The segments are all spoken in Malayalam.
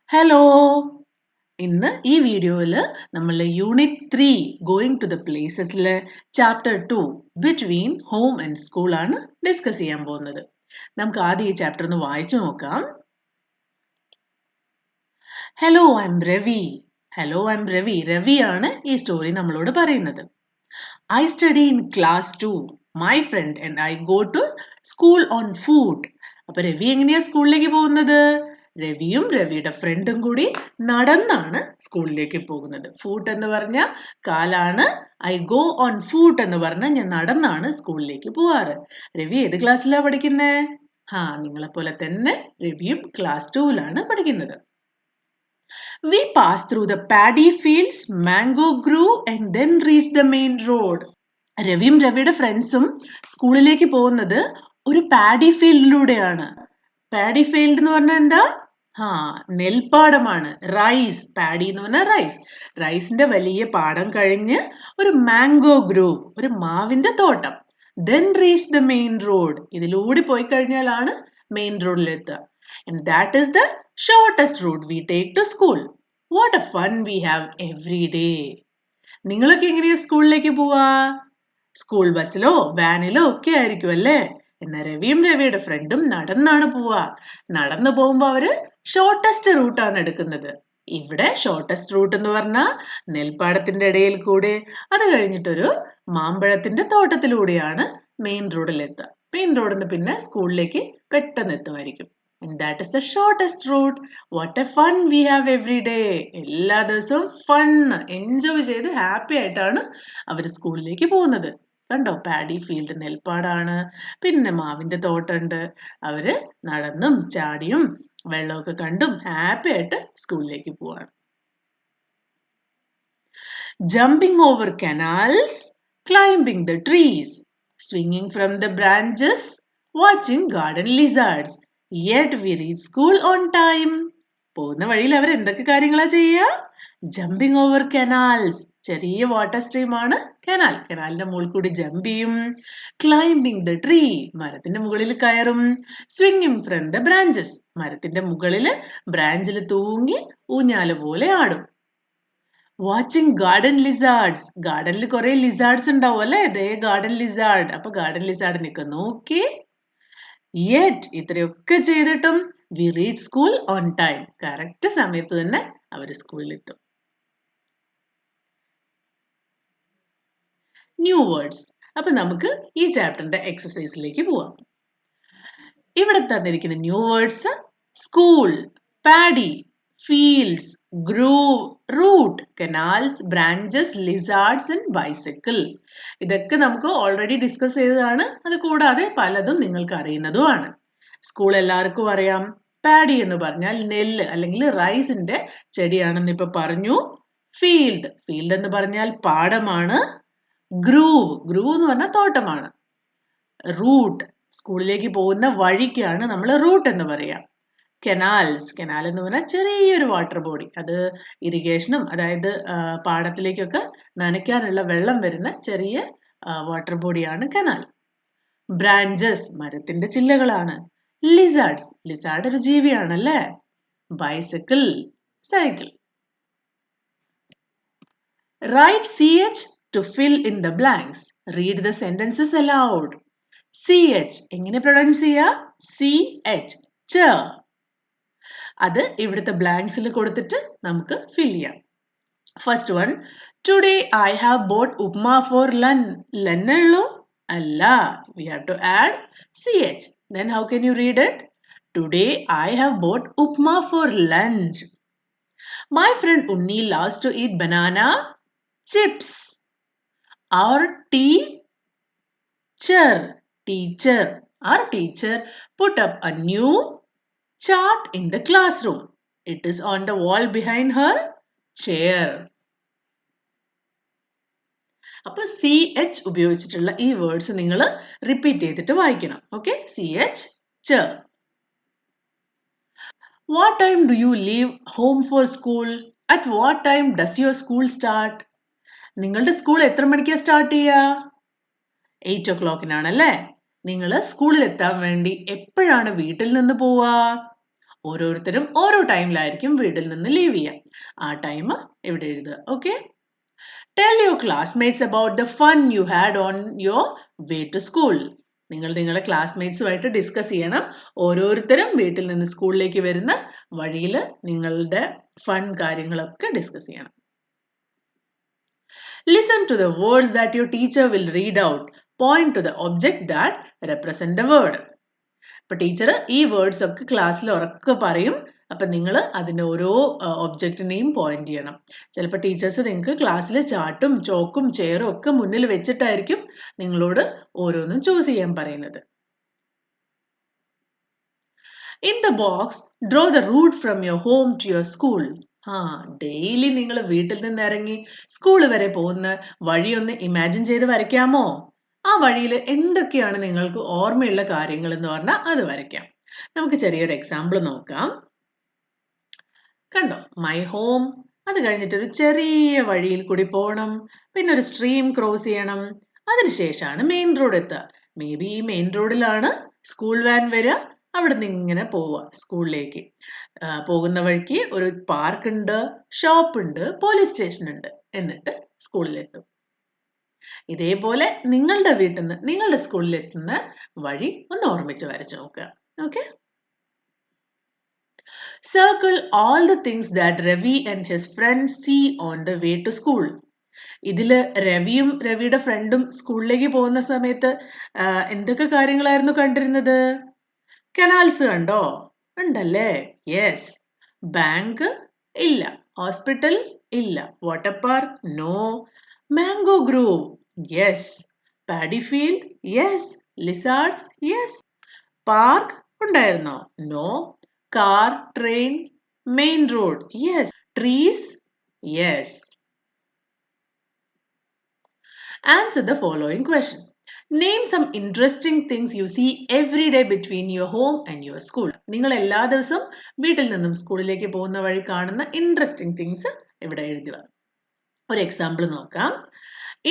ഹലോ! ഇന്ന് ഈ വീഡിയോയിൽ നമ്മൾ യൂണിറ്റ് 3 ഗോയിങ് ടു ദ പ്ലേസസിലെ chapter 2 between home and school ആണ് ഡിസ്കസ് ചെയ്യാൻ പോകുന്നത്. നമുക്ക് ആദ്യം ഈ ചാപ്റ്റർ ഒന്ന് വായിച്ചു നോക്കാം. Hello I am Ravi. Hello I am Ravi. രവിയാണ് ഈ സ്റ്റോറി നമ്മളോട് പറയുന്നത്. I study in class 2. My friend and I go to school on foot. അപ്പൊ രവി എങ്ങനെയാ സ്കൂളിലേക്ക് പോകുന്നത്? രവിയും രവിയുടെ ഫ്രണ്ടും കൂടി നടന്നാണ് സ്കൂളിലേക്ക് പോകുന്നത്. ഫൂട്ട് എന്ന് പറഞ്ഞാൽ കാലാണ്. ഐ ഗോ ഓൺ ഫൂട്ട് എന്ന് പറഞ്ഞാൽ ഞാൻ നടന്നാണ് സ്കൂളിലേക്ക് പോവാറ്. രവി ഏത് ക്ലാസ്സിലാ പഠിക്കുന്നേ? നിങ്ങളെ പോലെ തന്നെ രവിയും ക്ലാസ് 2ലാണ് പഠിക്കുന്നത്. We passed through the paddy fields, mango grew and then reached the main road. രവിയും രവിയുടെ ഫ്രണ്ട്സും സ്കൂളിലേക്ക് പോകുന്നത് ഒരു പാഡി ഫീൽഡിലൂടെയാണ്. പാഡി ഫീൽഡ് എന്ന് പറഞ്ഞാൽ എന്താ? നെൽപ്പാടമാണ്. റൈസ്. പാഡി എന്ന് പറഞ്ഞാൽ റൈസ്. റൈസിന്റെ വലിയ പാടം കഴിഞ്ഞ് ഒരു മാംഗോ ഗ്രൂവ്, ഒരു മാവിന്റെ തോട്ടം. Then reach the main road. ഇതിലൂടെ പോയി കഴിഞ്ഞാലാണ് main റോഡിലെത്തുക. And that is the shortest route we take to school. What a fun we have every day. നിങ്ങളൊക്കെ എങ്ങനെയാ സ്കൂളിലേക്ക് പോവാ? സ്കൂൾ ബസ്സിലോ വാനിലോ ഒക്കെ ആയിരിക്കും അല്ലേ? എന്നാൽ രവിയും രവിയുടെ ഫ്രണ്ടും നടന്നാണ് പോവാ. നടന്നു പോകുമ്പോൾ അവര് ഷോർട്ടസ്റ്റ് റൂട്ടാണ് എടുക്കുന്നത്. ഇവിടെ ഷോർട്ടസ്റ്റ് റൂട്ട് എന്ന് പറഞ്ഞാൽ നെൽപ്പാടത്തിന്റെ ഇടയിൽ കൂടെ അത് കഴിഞ്ഞിട്ടൊരു മാമ്പഴത്തിന്റെ തോട്ടത്തിലൂടെയാണ് മെയിൻ റോഡിലെത്തുക. മെയിൻ റോഡിൽ നിന്ന് പിന്നെ സ്കൂളിലേക്ക് പെട്ടെന്ന് എത്തുമായിരിക്കും. And that is the shortest route. What a fun we have every day. എല്ലാ ദിവസവും ഫൺ എൻജോയ് ചെയ്ത് ഹാപ്പി ആയിട്ടാണ് അവർ സ്കൂളിലേക്ക് പോകുന്നത്. കണ്ടോ, പാഡി ഫീൽഡ് നെൽപ്പാടാണ്, പിന്നെ മാവിന്റെ തോട്ടമുണ്ട്. അവര് നടന്നും ചാടിയും വെള്ളമൊക്കെ കണ്ടും ഹാപ്പി ആയിട്ട് സ്കൂളിലേക്ക് പോവാണ്. Jumping over canals, climbing the trees, swinging from the branches, watching garden lizards. Yet we reach school on time. പോകുന്ന വഴിയിൽ അവർ എന്തൊക്കെ കാര്യങ്ങളാ ചെയ്യുക? Jumping over canals. ചെറിയ വാട്ടർ സ്ട്രീം ആണ് കനാൽ. കനാലിന്റെ മുകളിൽ കൂടി ജമ്പ് ചെയ്യും. Climbing the tree. മരത്തിന്റെ മുകളിൽ കയറും. സ്വിങ്ങിങ് ഫ്രം ദ ബ്രാഞ്ചസ്. മരത്തിന്റെ മുകളിൽ ബ്രാഞ്ചിൽ തൂങ്ങി ഊഞ്ഞാല് പോലെ ആടും. Watching garden lizards. ഗാർഡനിൽ കുറെ ലിസാർഡ്സ് ഉണ്ടാവും അല്ലേ? ദേ ഗാർഡൻ ലിസാർഡ്. അപ്പൊ ഗാർഡൻ ലിസാർഡിനെയൊക്കെ നോക്കി. യെറ്റ് ഇത്രയൊക്കെ ചെയ്തിട്ടും V reach school on time. Correct സമയത്ത് തന്നെ അവർ സ്കൂളിലെത്തും. New words. അപ്പൊ നമുക്ക് ഈ ചാപ്റ്ററിന്റെ എക്സസൈസിലേക്ക് പോവാം. ഇവിടെ തന്നിരിക്കുന്ന new words: school, paddy, fields, grove, root, canals, branches, lizards and bicycle. ഇതൊക്കെ നമുക്ക് ഓൾറെഡി ഡിസ്കസ് ചെയ്തതാണ്. അത് കൂടാതെ പലതും നിങ്ങൾക്ക് അറിയുന്നതുമാണ്. സ്കൂൾ എല്ലാവർക്കും അറിയാം. പാഡി എന്ന് പറഞ്ഞാൽ നെല്ല് അല്ലെങ്കിൽ റൈസിന്റെ ചെടിയാണെന്ന് ഇപ്പൊ പറഞ്ഞു. ഫീൽഡ്, ഫീൽഡ് എന്ന് പറഞ്ഞാൽ പാടമാണ്. ഗ്രൂവ്, ഗ്രൂവ് എന്ന് പറഞ്ഞാൽ തോട്ടമാണ്. റൂട്ട്, സ്കൂളിലേക്ക് പോകുന്ന വഴിക്കാണ് നമ്മൾ റൂട്ട് എന്ന് പറയാം. കനാൽസ്, കനാൽ എന്ന് പറഞ്ഞാൽ ചെറിയൊരു വാട്ടർ ബോഡി. അത് ഇറിഗേഷനും അതായത് പാടത്തിലേക്കൊക്കെ നനയ്ക്കാനുള്ള വെള്ളം വരുന്ന ചെറിയ വാട്ടർ ബോഡിയാണ് കനാൽ. ബ്രാഞ്ചസ്, മരത്തിന്റെ ചില്ലകളാണ്. ലിസാർഡ്സ്, ലിസാർഡ് ഒരു ജീവിയാണല്ലേ. Bicycle, cycle. Write CH to fill in the blanks. Read the sentences aloud. CH എങ്ങനെ പ്രൊനൗൺസ് ചെയ്യാ? CH, ch. അത് ഇവിടുത്തെ ബ്ലാങ്ക്സിൽ കൊടുത്തിട്ട് നമുക്ക് ഫിൽ ചെയ്യാം. First one, today I have bought upma for ലന്നുള്ളൂ? അല്ല, we have to add CH. Then how can you read it? Today I have bought upma for lunch. My friend Unni loves to eat banana chips. Our teacher put up a new chart in the classroom. It is on the wall behind her chair. അപ്പൊ CH ഉപയോഗിച്ചിട്ടുള്ള ഈ വേർഡ്സ് നിങ്ങൾ റിപ്പീറ്റ് ചെയ്തിട്ട് വായിക്കണം. Okay, CH, ch. What time do you leave home for school? At what time does your school start? നിങ്ങളുടെ സ്കൂൾ എത്ര മണിക്കാണ് സ്റ്റാർട്ട് ചെയ്യുക? 8 o'clockനാണല്ലേ. നിങ്ങൾ സ്കൂളിൽ എത്താൻ വേണ്ടി എപ്പോഴാണ് വീട്ടിൽ നിന്ന് പോവുക? ഓരോരുത്തരും ഓരോ ടൈമിലായിരിക്കും വീട്ടിൽ നിന്ന് ലീവ് ചെയ്യുക. ആ ടൈം ഇവിടെ എഴുതുക. Okay. Tell your classmates about the fun you had on your way to school. നിങ്ങൾ നിങ്ങളുടെ ക്ലാസ്മേറ്റ്സുമായിട്ട് ഡിസ്കസ് ചെയ്യണം. ഓരോരുത്തരും വീട്ടിൽ നിന്ന് സ്കൂളിലേക്ക് വരുന്ന വഴിയിൽ നിങ്ങളുടെ ഫൺ കാര്യങ്ങളൊക്കെ ഡിസ്കസ് ചെയ്യണം. Listen to the words that your teacher will read out. Point to the object that represent the word. അപ്പോൾ ടീച്ചർ ഈ വേർഡ്സ് ഒക്കെ ക്ലാസ്സിൽ ഉറക്കെ പറയും. അപ്പം നിങ്ങൾ അതിൻ്റെ ഓരോ ഒബ്ജക്റ്റിനെയും പോയിന്റ് ചെയ്യണം. ചിലപ്പോൾ ടീച്ചേഴ്സ് നിങ്ങൾക്ക് ക്ലാസ്സിൽ ചാർട്ടും ചോക്കും ചെയറും ഒക്കെ മുന്നിൽ വെച്ചിട്ടായിരിക്കും നിങ്ങളോട് ഓരോന്നും ചൂസ് ചെയ്യാൻ പറയുന്നത്. In the box, draw the route from your home to your school. Daily നിങ്ങൾ വീട്ടിൽ നിന്ന് ഇറങ്ങി സ്കൂൾ വരെ പോകുന്ന വഴിയൊന്ന് ഇമാജിൻ ചെയ്ത് വരയ്ക്കാമോ? ആ വഴിയിൽ എന്തൊക്കെയാണ് നിങ്ങൾക്ക് ഓർമ്മയുള്ള കാര്യങ്ങൾ എന്ന് പറഞ്ഞാൽ അത് വരയ്ക്കാം. നമുക്ക് ചെറിയൊരു എക്സാമ്പിൾ നോക്കാം. കണ്ടോ, മൈ ഹോം, അത് കഴിഞ്ഞിട്ടൊരു ചെറിയ വഴിയിൽ കൂടി പോകണം, പിന്നെ ഒരു സ്ട്രീം ക്രോസ് ചെയ്യണം, അതിനുശേഷമാണ് മെയിൻ റോഡ് എത്തുക. മേ ബി ഈ മെയിൻ റോഡിലാണ് സ്കൂൾ വാൻ വരിക. അവിടെ നിന്ന് ഇങ്ങനെ പോവുക സ്കൂളിലേക്ക്. പോകുന്ന വഴിക്ക് ഒരു പാർക്ക് ഉണ്ട്, ഷോപ്പ് ഉണ്ട്, പോലീസ് സ്റ്റേഷൻ ഉണ്ട്, എന്നിട്ട് സ്കൂളിലെത്തും. ഇതേപോലെ നിങ്ങളുടെ വീട്ടിൽ നിന്ന് നിങ്ങളുടെ സ്കൂളിലെത്തുന്ന വഴി ഒന്ന് ഓർമ്മിച്ച് വരച്ചു നോക്കുക. Okay. Circle all the things that Ravi and his friends see on the way to school. ഇതില് രവിയും രവിയുടെ ഫ്രണ്ടും സ്കൂളിലേക്ക് പോകുന്ന സമയത്ത് എന്തൊക്കെ കാര്യങ്ങളായിരുന്നു കണ്ടിരുന്നത്? കനാൽസ് കണ്ടോ? ഉണ്ടല്ലേ? യെസ്. ബാങ്ക് ഇല്ല, ഹോസ്പിറ്റൽ ഇല്ല, water park no, mango grove yes, paddy field yes, lizards yes. Park ഉണ്ടായിരുന്നോ? No. Car, train, main road yes. Trees yes. Answer the following question. Name some interesting things you see every day between your home and your school. നിങ്ങൾ എല്ലാ ദിവസവും വീട്ടിൽ നിന്നും സ്കൂളിലേക്ക് പോകുന്ന വഴി കാണുന്ന ഇൻട്രസ്റ്റിംഗ് തിങ്സ് ഇവിടെ എഴുതുക. ഒരു എക്സാമ്പിൾ നോക്കാം.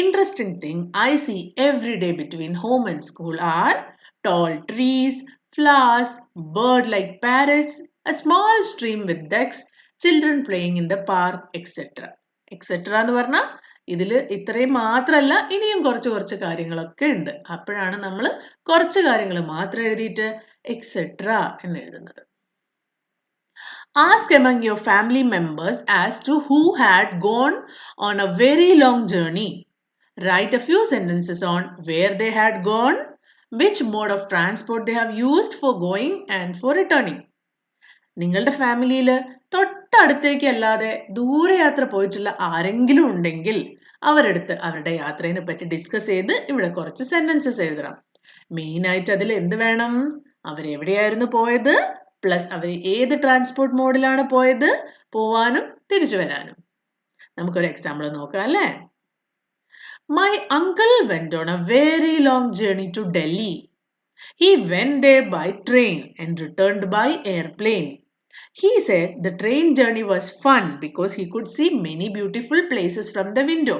Interesting thing I see every day between home and school are tall trees, flowers, bird like parrots, a small stream with ducks, children playing in the park, etc. etc. എന്ന് പറഞ്ഞാൽ ഇതിൽ ഇത്രയും മാത്രമല്ല, ഇനിയും കുറച്ച് കാര്യങ്ങളൊക്കെ ഉണ്ട്. അപ്പോഴാണ് നമ്മൾ കുറച്ച് കാര്യങ്ങൾ മാത്രം എഴുതിയിട്ട് എക്സെട്ര എന്ന് എഴുതുന്നത്. Ask among your family members as to who had gone on a very long journey. Write a few sentences on where they had gone, which mode of transport they have used for going and for returning. നിങ്ങളുടെ ഫാമിലിയിൽ തൊട്ടടുത്തേക്ക് അല്ലാതെ ദൂരയാത്ര പോയിട്ടുള്ള ആരെങ്കിലും ഉണ്ടെങ്കിൽ അവരെടുത്ത് അവരുടെ യാത്രയെ പറ്റി ഡിസ്കസ് ചെയ്ത് ഇവിടെ കുറച്ച് സെന്റൻസസ് എഴുതണം. മെയിനായിട്ട് അതിൽ എന്ത് വേണം? അവരെവിടെയായിരുന്നു പോയത്, പ്ലസ് അവർ ഏത് ട്രാൻസ്പോർട്ട് മോഡിലാണ് പോയത്, പോവാനും തിരിച്ചു വരാനും. നമുക്കൊരു എക്സാമ്പിൾ നോക്കാം അല്ലേ? My uncle went on a very long journey to Delhi. He went there by train and returned by airplane. He said the train journey was fun because he could see many beautiful places from the window.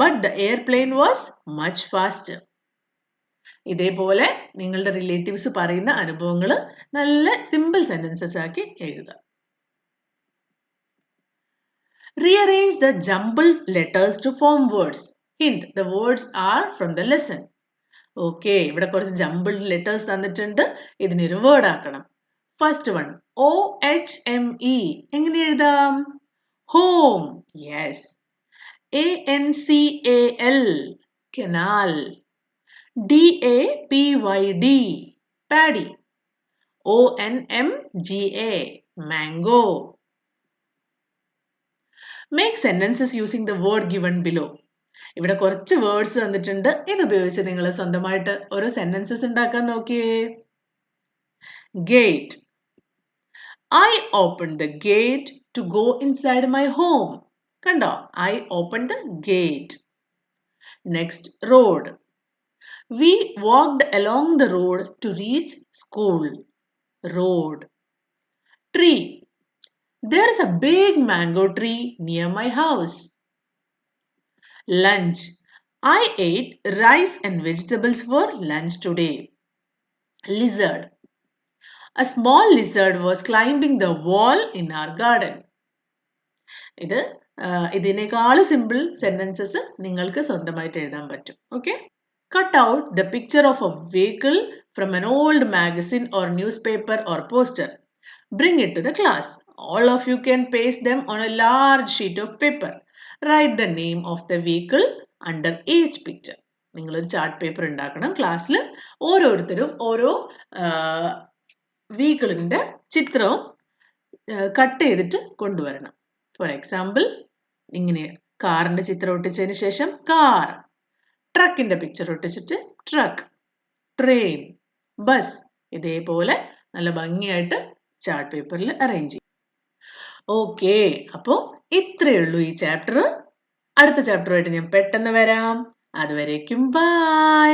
But the airplane was much faster. ഇതേപോലെ നിങ്ങളുടെ റിലേറ്റീവ്സ് പറയുന്ന അനുഭവങ്ങൾ നല്ല സിമ്പിൾ സെന്റൻസസ് ആക്കി എഴുതുക. Rearrange the jumbled letters to form words. Hint, the words are from the lesson. Okay, ഇവിടെ കുറച്ച് ജംബിൾഡ് ലെറ്റേഴ്സ് തന്നിട്ടുണ്ട്. ഇതിനൊരു വേർഡ് ആക്കണം. ഫസ്റ്റ് വൺ OHME എങ്ങനെ എഴുതാം? Home. Yes. ANCAL canal. DAPYD paddy. ONMGA mango. Make sentences using the word given below. ഇവിടെ കുറച്ച് വേർഡ്സ് തന്നിട്ടുണ്ട്. ഇതുപയോഗിച്ച് നിങ്ങൾ സ്വന്തമായിട്ട് ഓരോ സെന്റൻസസ് ഉണ്ടാക്കാൻ നോക്കിയേ. Gate. I opened the gate to go inside my home. കണ്ടോ? I opened the gate. Next, road. We walked along the road to reach school. Road. Tree. There is a big mango tree near my house. Lunch. I ate rice and vegetables for lunch today. Lizard. A small lizard was climbing the wall in our garden. ഇത് ഇതിനേക്കാൾ സിമ്പിൾ സെന്റൻസസ് നിങ്ങൾക്ക് സ്വന്തമായിട്ട് എഴുതാൻ പറ്റും. Okay, cut out the picture of A vehicle from an old magazine or newspaper or poster. Bring it to the class. All of you can paste them on a large sheet of paper. Write the name of the vehicle under each picture. നിങ്ങളൊരു ചാർട്ട് പേപ്പർ ഉണ്ടാക്കണം. ക്ലാസ്സിൽ ഓരോരുത്തരും ഓരോ വെഹിക്കിളിൻ്റെ ചിത്രവും കട്ട് ചെയ്തിട്ട് കൊണ്ടുവരണം. ഫോർ എക്സാമ്പിൾ, ഇങ്ങനെ കാറിൻ്റെ ചിത്രം ഒട്ടിച്ചതിന് ശേഷം കാർ, ട്രക്കിൻ്റെ പിക്ചർ ഒട്ടിച്ചിട്ട് ട്രക്ക്, ട്രെയിൻ, ബസ്, ഇതേപോലെ നല്ല ഭംഗിയായിട്ട് ചാർട്ട് പേപ്പറിൽ അറേഞ്ച് ചെയ്യും. ഓക്കെ, അപ്പോൾ ഇത്രയേ ഉള്ളൂ ഈ ചാപ്റ്റർ. അടുത്ത ചാപ്റ്ററുമായിട്ട് ഞാൻ പെട്ടെന്ന് വരാം. അതുവരേക്കും ബൈ.